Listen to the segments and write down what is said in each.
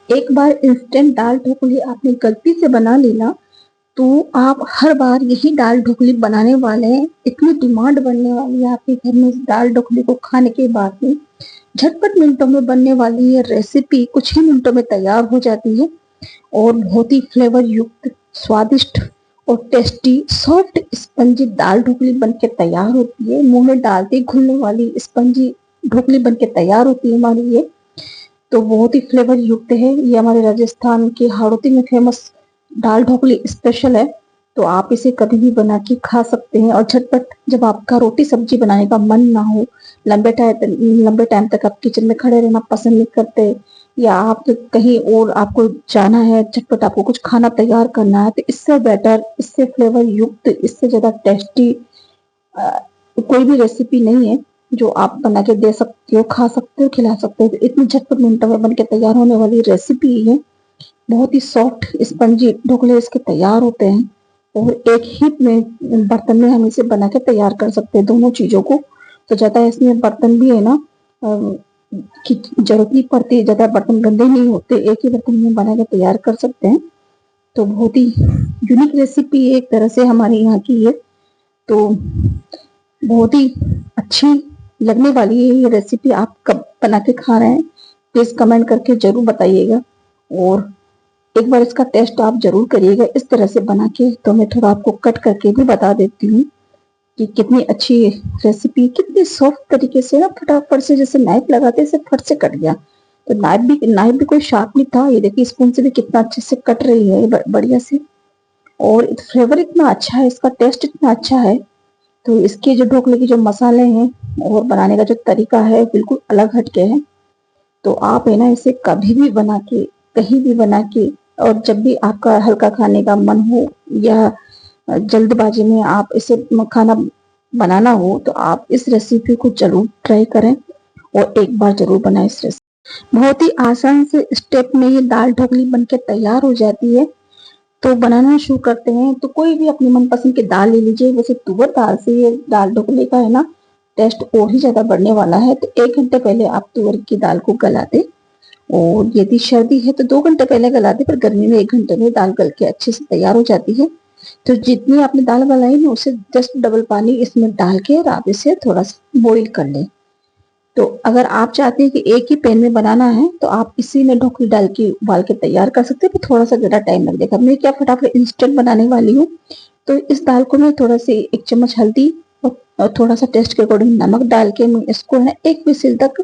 एक बार इंस्टेंट दाल ढोकली आपने गलती से बना ली ना, तो आप हर बार यही दाल ढोकली बनाने वाले हैं। इतनी डिमांड बनने वाली है आपके घर में इस दाल ढोकली को खाने के बाद में। झटपट मिनटों में बनने वाली ये रेसिपी कुछ ही मिनटों में तैयार हो जाती है और बहुत ही फ्लेवर युक्त, स्वादिष्ट और टेस्टी सॉफ्ट स्पंजी दाल ढोकली बनके तैयार होती है। मुंह में डालते ही घुलने वाली स्पंजी ढोकली बनके तैयार होती है हमारी ये। तो बहुत ही फ्लेवर युक्त है। ये हमारे राजस्थान के हाड़ौती में फेमस दाल ढोकली स्पेशल है। तो आप इसे कभी भी बना के खा सकते हैं और झटपट जब आपका रोटी सब्जी बनाने का मन ना हो, लंबे टाइम तक आप किचन में खड़े रहना पसंद नहीं करते, या आप कहीं और आपको जाना है, झटपट आपको कुछ खाना तैयार करना है, तो इससे बेटर, इससे फ्लेवर युक्त, इससे ज्यादा टेस्टी कोई भी रेसिपी नहीं है जो आप बना के दे सकते हो, खा सकते हो, खिला सकते हो। तो इतनी झटपट मिनटों में बन के तैयार होने वाली रेसिपी है। बहुत ही सॉफ्ट स्पंजी ढोकले इसके तैयार होते हैं और एक ही में बर्तन में हम इसे बना के तैयार कर सकते हैं दोनों चीजों को। तो ज्यादा इसमें बर्तन भी है ना की जरूरत नहीं पड़ती, ज्यादा बर्तन गंदे नहीं होते, एक ही बर्तन में बना के तैयार कर सकते हैं। तो बहुत ही यूनिक रेसिपी है एक तरह से हमारे यहाँ की ये। तो बहुत ही अच्छी लगने वाली है ये रेसिपी। आप कब बना के खा रहे हैं प्लीज कमेंट करके जरूर बताइएगा और एक बार इसका टेस्ट आप जरूर करिएगा इस तरह से बना के। तो मैं थोड़ा आपको कट करके भी बता देती हूँ कि कितनी अच्छी रेसिपी, कितनी सॉफ्ट तरीके से ना, फटाफट से जैसे नाइफ लगाते से फट से कट गया। तो नाइफ भी कोई शार्प नहीं था। ये देखिए स्पून से भी कितना अच्छे से कट रही है बढ़िया से। और फ्लेवर इतना अच्छा है, इसका टेस्ट इतना अच्छा है। तो इसके जो ढोकले के जो मसाले हैं और बनाने का जो तरीका है बिल्कुल अलग हटके है। तो आप है ना इसे कभी भी बना के, कहीं भी बना के, और जब भी आपका हल्का खाने का मन हो या जल्दबाजी में आप इसे खाना बनाना हो, तो आप इस रेसिपी को जरूर ट्राई करें और एक बार जरूर बनाएं इस रेसिपी। बहुत ही आसान से स्टेप में ये दाल ढोकली बनके तैयार हो जाती है। तो बनाना शुरू करते हैं। तो कोई भी अपनी मनपसंद की दाल ले लीजिए। वैसे तुअर दाल से ये दाल ढोकले का है ना टेस्ट और ही ज्यादा बढ़ने वाला है। तो 1 घंटे पहले आप तुअर की दाल को गला दे, और यदि सर्दी है तो 2 घंटे पहले गला दे, पर गर्मी में 1 घंटे में दाल गल के अच्छे से तैयार हो जाती है। तो जितनी आपने दाल गलाई ना उससे जस्ट डबल पानी इसमें डाल के और आप इसे थोड़ा सा बॉईल कर लें। तो अगर आप चाहते हैं कि एक ही पैन में बनाना है तो आप इसी में ढोकली डाल के उबाल के तैयार कर सकते हैं, तो थोड़ा सा ज्यादा टाइम लग जाएगा। मैं क्या फटाफट इंस्टेंट बनाने वाली हूँ। तो इस दाल को मैं थोड़ा सी 1 चम्मच हल्दी और थोड़ा सा टेस्ट के अकॉर्डिंग नमक डाल के मैं इसको है 1 विसिल तक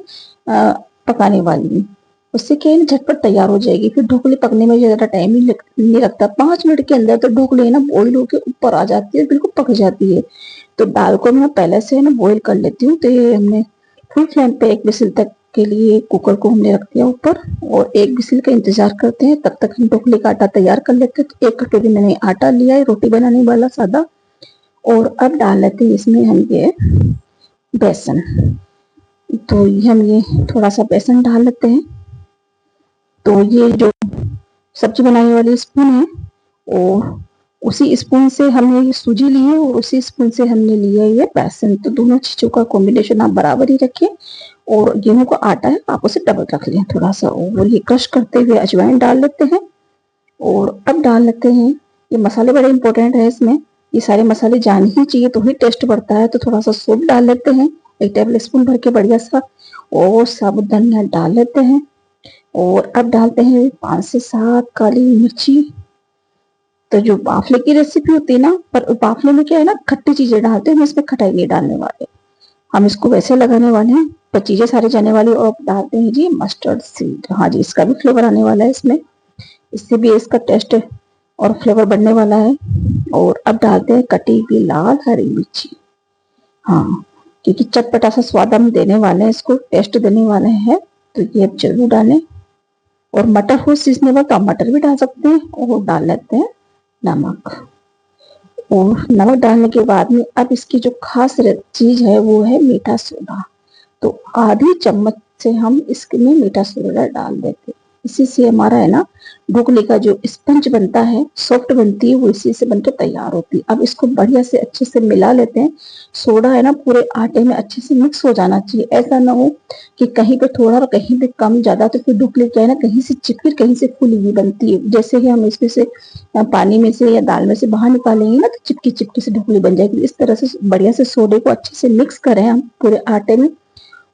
पकाने वाली हूँ। उससे क्या है झटपट तैयार हो जाएगी। फिर ढोकली पकने में ज्यादा टाइम नहीं लगता। 5 मिनट के अंदर तो ढोकली है ना बॉईल होके ऊपर आ जाती है, बिल्कुल पक जाती है। तो दाल को मैं पहले से है ना बॉईल कर लेती हूँ। तो ये हमने फुल फ्लेम पे 1 विसिल तक के लिए कुकर को हमने रख दिया ऊपर, और 1 विसिल का इंतजार करते हैं। तब तक हम ढोकली का आटा तैयार कर लेते हैं। तो 1 कटोरी मैंने आटा लिया है रोटी बनाने वाला सादा, और अब डाल लेते हैं इसमें हम ये बेसन। तो हम ये थोड़ा सा बेसन डाल लेते हैं। तो ये जो सब्जी बनाने वाली स्पून है, और उसी स्पून से हमने ये सूजी ली है और उसी स्पून से हमने लिया है ये बेसन। तो दोनों चीजों का कॉम्बिनेशन आप बराबर ही रखें। और गेहूं का आटा है आप उसे डबल रख लें थोड़ा सा। और ये क्रश करते हुए अजवाइन डाल लेते हैं। और अब डाल लेते हैं ये मसाले, बड़े इंपॉर्टेंट है इसमें। ये सारे मसाले जाने ही चाहिए तो ही टेस्ट बढ़ता है। तो थोड़ा सा सूप डाल लेते हैं 1 टेबल स्पून भर के बढ़िया सा, और साबुत धनिया डाल लेते हैं। और अब डालते हैं 5 से 7 काली मिर्ची। तो जो बाफले की रेसिपी होती है ना, पर बाफले में क्या है ना खट्टी चीजें डालते हैं, हम इसमें खटाई नहीं डालने वाले। हम इसको वैसे लगाने वाले हैं पर चीजें सारी जाने वाली। और डालते हैं जी मस्टर्ड सीड। हाँ जी, इसका भी फ्लेवर आने वाला है इसमें, इससे भी इसका टेस्ट और फ्लेवर बढ़ने वाला है। और अब डालते हैं कटी हुई लाल हरी मिर्ची। हाँ, क्योंकि चटपटा सा स्वाद हम देने वाले हैं, इसको टेस्ट देने वाले हैं, तो ये अब जरूर डालें। और मटर हो सीजनेबल तो आप मटर भी डाल सकते हैं। और डाल लेते हैं नमक। और नमक डालने के बाद में अब इसकी जो खास चीज है वो है मीठा सोडा। तो आधी चम्मच से हम इसमें मीठा सोडा डाल देते हैं। इसी से हमारा है ना ढोकले का जो स्पंज बनता है, सॉफ्ट बनती है, वो इसी से बनकर तैयार होती है। अब इसको बढ़िया से अच्छे से मिला लेते हैं। सोडा है ना पूरे आटे में अच्छे से मिक्स हो जाना चाहिए। ऐसा ना हो कि कहीं पे थोड़ा और कहीं पे कम ज्यादा, तो फिर ढोकले क्या है ना, कहीं से चिपकी कहीं से फूली हुई बनती है। जैसे ही हम इसमें से पानी में से या दाल में से बाहर निकालेंगे ना, तो चिपकी चिपकी से ढोकली बन जाएगी। इस तरह से बढ़िया से सोडे को अच्छे से मिक्स करें हम पूरे आटे में,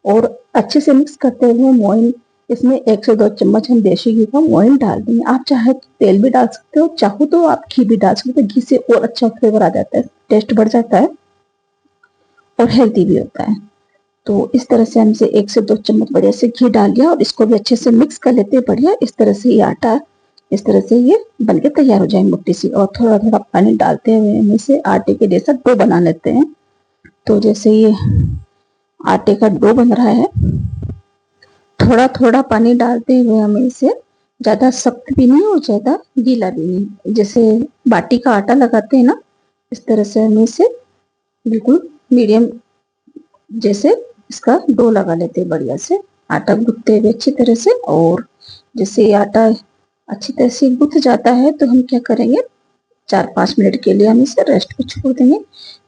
और अच्छे से मिक्स करते हुए मोइन, इसमें 1 से 2 चम्मच हम देसी घी का मोइन डाल देंगे। आप चाहे तो तेल भी डाल सकते हो, चाहो तो आप घी भी डाल सकते हो। घी से और अच्छा फ्लेवर आ जाता है, टेस्ट बढ़ जाता है और हेल्दी भी होता है। तो इस तरह से हमसे 1 से 2 चम्मच बढ़िया से घी डाल लिया और इसको भी अच्छे से मिक्स कर लेते हैं बढ़िया। इस तरह से ये आटा, इस तरह से ये बनके तैयार हो जाए मोटी सी। और थोड़ा थोड़ा पानी डालते हुए हम इसे आटे के जैसा डो बना लेते हैं। तो जैसे ये आटे का डो बन रहा है, थोड़ा थोड़ा पानी डालते हुए हमें इसे, ज्यादा सख्त भी नहीं और ज्यादा गीला भी नहीं, जैसे बाटी का आटा लगाते हैं ना, इस तरह से हमें इसे बिल्कुल मीडियम जैसे इसका डो लगा लेते हैं बढ़िया से, आटा गूंथते हुए अच्छी तरह से। और जैसे ये आटा अच्छी तरह से गूंथ जाता है, तो हम क्या करेंगे, 4-5 मिनट के लिए हम इसे रेस्ट पे छोड़ देंगे,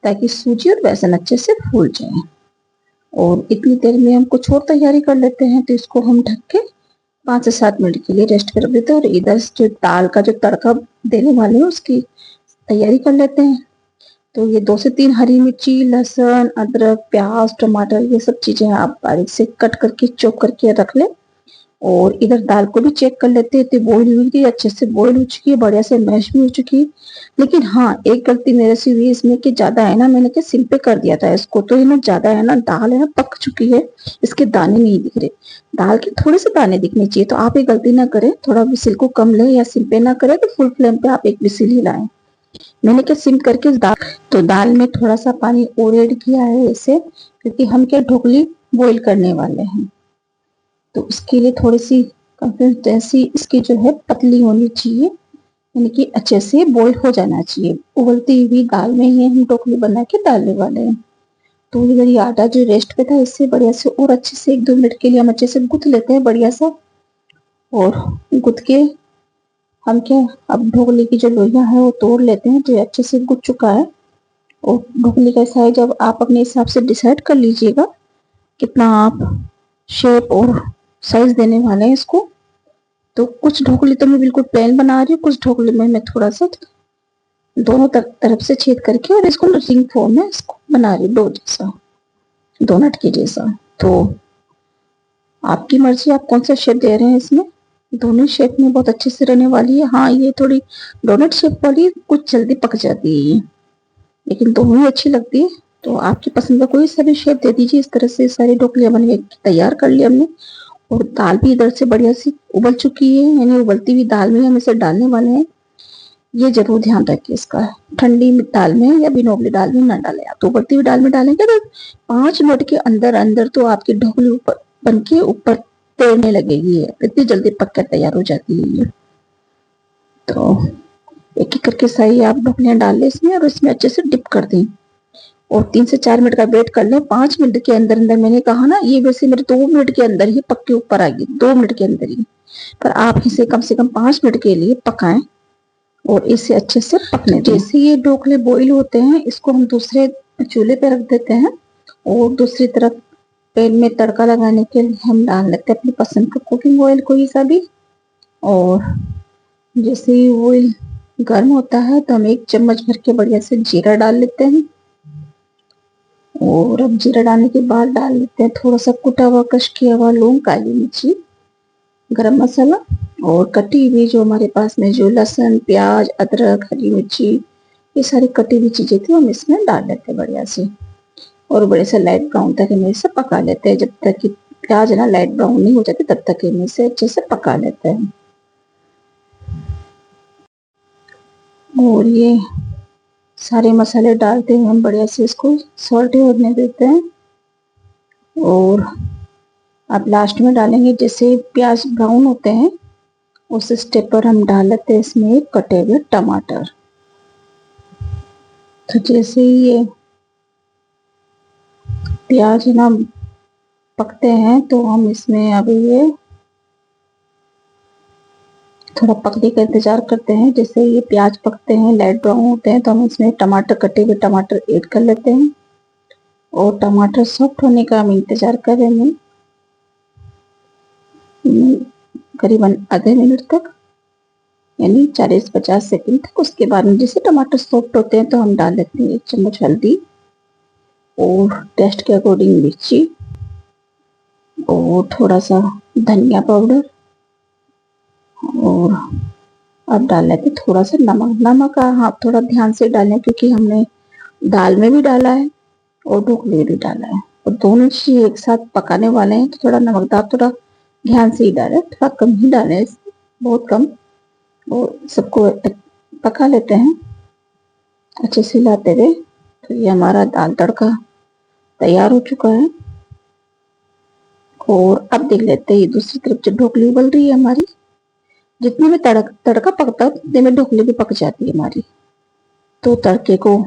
ताकि सूजी और बेसन अच्छे से फूल जाए। और इतनी देर में हम कुछ और तैयारी कर लेते हैं। तो इसको हम ढक के 5 से 7 मिनट के लिए रेस्ट पे रख देते हैं, और इधर जो दाल का जो तड़का देने वाले हैं उसकी तैयारी कर लेते हैं। तो ये 2 से 3 हरी मिर्ची, लहसुन, अदरक, प्याज, टमाटर, ये सब चीजें आप बारीक से कट करके चॉप करके रख लें। और इधर दाल को भी चेक कर लेते हैं, तो बॉईल हुई थी, अच्छे से बॉईल हो चुकी है, बढ़िया से मैश भी हो चुकी है। लेकिन हाँ, एक गलती मेरे से हुई इसमें कि ज्यादा है ना, मैंने क्या सिम पे कर दिया था इसको, तो ये ना ज्यादा है ना, दाल है ना पक चुकी है, इसके दाने नहीं दिख रहे। दाल के थोड़े से दाने दिखने चाहिए। तो आप ये गलती ना करें, थोड़ा विसिल को कम लें, या सिम पे ना करें तो फुल फ्लेम पे आप एक विसिल ही लाएं। मैंने क्या सिम करके दाल, तो दाल में थोड़ा सा पानी और ऐड किया है इसे, क्योंकि हम क्या ढोकली बॉईल करने वाले हैं। तो उसके लिए थोड़ी सी कंसिस्टेंसी इसकी जो है पतली होनी चाहिए, यानी कि अच्छे से बॉईल हो जाना चाहिए। उबलती हुई दाल में ही हम ढोकली बना के डालने वाले हैं। तो इधर ये आटा जो रेस्ट पे था, इससे बढ़िया से और अच्छे से 1-2 मिनट के लिए हम अच्छे से गूंथ लेते हैं बढ़िया सा। और गूंथ के हम क्या, अब ढोकली की जो लोइयां है वो तोड़ लेते हैं। तो ये अच्छे से गुथ चुका है। और ढोकली का साइज अब आप अपने हिसाब से डिसाइड कर लीजिएगा, कितना आप शेप और साइज देने वाले हैं इसको। तो कुछ ढोकली तो मैं बिल्कुल प्लेन बना रही हूँ, कुछ ढोकली में मैं थोड़ा सा दोनों तरफ से छेद करके और इसको रिंग फॉर्म में इसको बना रही हूँ, डो जैसा, डोनट के जैसा। तो आपकी मर्जी, आप कौन सा शेप दे रहे हैं इसमें। दोनों शेप में बहुत अच्छे से रहने वाली है। हाँ, ये थोड़ी डोनट शेप वाली कुछ जल्दी पक जाती है ये, लेकिन दोनों ही अच्छी लगती है। तो आपकी पसंद का कोई सा भी शेप दे दीजिए। इस तरह से सारी ढोकलियां बन के तैयार कर लिया हमने। और दाल भी इधर से बढ़िया सी उबल चुकी है, यानी उबलती हुई दाल में हम इसे डालने वाले हैं। ये जरूर ध्यान रखिए इसका, ठंडी दाल में या बिनोबली दाल में ना डालें। आप तो उबलती हुई दाल में डालेंगे तो 5 मिनट के अंदर अंदर तो आपकी ढोकली ऊपर बन के ऊपर तैरने लगेगी, इतनी जल्दी पक कर तैयार हो जाती है ये। तो एक एक करके सही आप ढोकलियां डाल लें इसमें, और इसमें अच्छे से डिप कर दें। और 3 से 4 मिनट का वेट कर लें। 5 मिनट के अंदर अंदर, मैंने कहा ना, ये वैसे मेरे 2 मिनट के अंदर ही पक के ऊपर आ गई, 2 मिनट के अंदर ही। पर आप इसे कम से कम 5 मिनट के लिए पकाएं और इसे अच्छे से पकने दें। जैसे ये ढोकले बॉईल होते हैं, इसको हम दूसरे चूल्हे पे रख देते हैं। और दूसरी तरफ पैन में तड़का लगाने के लिए हम डाल लेते हैं अपनी पसंद का कुकिंग ऑयल कोई सा भी। और जैसे ही ऑयल गर्म होता है, तो हम 1 चम्मच भर के बढ़िया से जीरा डाल लेते हैं। और अब जीरा डालने के बाद डाल लेते हैं थोड़ा सा कुटा हुआ, कश किया हुआ लौंग, काली मिर्ची, गरम मसाला, और कटी हुई जो हमारे पास में जो लहसुन, प्याज, अदरक, हरी मिर्ची, ये सारी कटी हुई चीजें थी, हम इसमें डाल लेते हैं बढ़िया से। और बड़े से लाइट ब्राउन तक हम इसे पका लेते हैं, जब तक कि प्याज ना लाइट ब्राउन नहीं हो जाती, तब तक हम इसे अच्छे से पका लेते हैं। और ये सारे मसाले डालते हुए हम बढ़िया से इसको सॉल्टे होने देते हैं। और अब लास्ट में डालेंगे, जैसे प्याज ब्राउन होते हैं उस स्टेप पर हम डाल लेते हैं इसमें कटे हुए टमाटर। तो जैसे ही ये प्याज ना पकते हैं, तो हम इसमें अभी ये थोड़ा पकने का इंतजार करते हैं। जैसे ये प्याज पकते हैं, लाइट ब्राउन होते हैं, तो हम इसमें टमाटर, कटे हुए टमाटर ऐड कर लेते हैं और टमाटर सॉफ्ट होने का हम इंतजार करेंगे करीबन आधे मिनट तक, यानी 40-50 सेकंड तक। उसके बाद में जैसे टमाटर सॉफ्ट होते हैं तो हम डाल लेते हैं 1 चम्मच हल्दी और टेस्ट के अकॉर्डिंग मिर्ची और थोड़ा सा धनिया पाउडर, और अब डाल लेते थोड़ा सा नमक। नमक हाँ थोड़ा ध्यान से डालें क्योंकि हमने दाल में भी डाला है और ढोकले में भी डाला है और दोनों चीज एक साथ पकाने वाले हैं, तो थोड़ा नमकदार थोड़ा ध्यान से ही डालें, थोड़ा कम ही डालें, बहुत कम। और सबको पका लेते हैं अच्छे से हिलाते हुए। तो ये हमारा दाल तड़का तैयार हो चुका है। और अब देख लेते हैं ये दूसरी तरफ जो ढोकली उबल रही है हमारी। जितने में तड़का पकता है उतने में ढोकली भी पक जाती है हमारी। तो तड़के को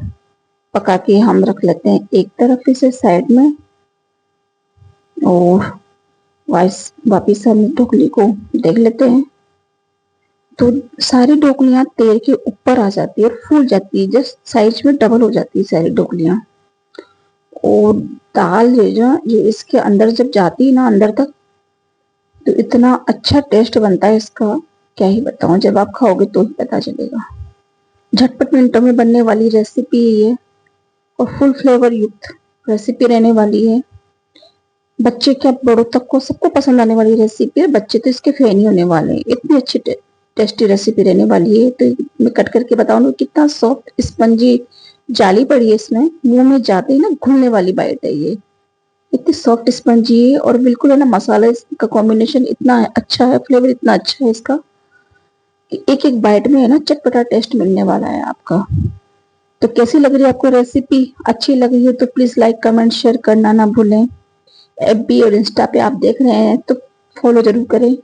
पका के हम रख लेते हैं एक तरफ इसे साइड में, और वापिस हम ढोकली को देख लेते हैं। तो सारी ढोकलियां तेल के ऊपर आ जाती है और फूल जाती है, जस्ट साइज में डबल हो जाती है सारी ढोकलियां। और दाल ये इसके अंदर जब जाती है ना अंदर तक, तो इतना अच्छा टेस्ट बनता है इसका, क्या ही बताऊं, जब आप खाओगे तो ही पता चलेगा। झटपट मिनटों में बनने वाली रेसिपी है और फुल फ्लेवर युक्त रेसिपी रहने वाली है। बच्चे क्या बड़ों तक को सबको पसंद आने वाली रेसिपी है। बच्चे तो इसके फैन ही होने वाले हैं, इतनी अच्छी टेस्टी रेसिपी रहने वाली है। तो मैं कट करके बताऊं कितना सॉफ्ट स्पंजी जाली पड़ी है इसमें, मुंह में जाते ही ना घुलने वाली बाइट है ये, इतनी सॉफ्ट स्पंजी है। और बिल्कुल है ना मसाले का कॉम्बिनेशन इतना अच्छा है, फ्लेवर इतना अच्छा है इसका, एक एक बाइट में है ना चटपटा टेस्ट मिलने वाला है आपका। तो कैसी लग रही है आपको रेसिपी? अच्छी लगी है तो प्लीज लाइक कमेंट शेयर करना ना भूलें। एफबी और इंस्टा पे आप देख रहे हैं तो फॉलो जरूर करें।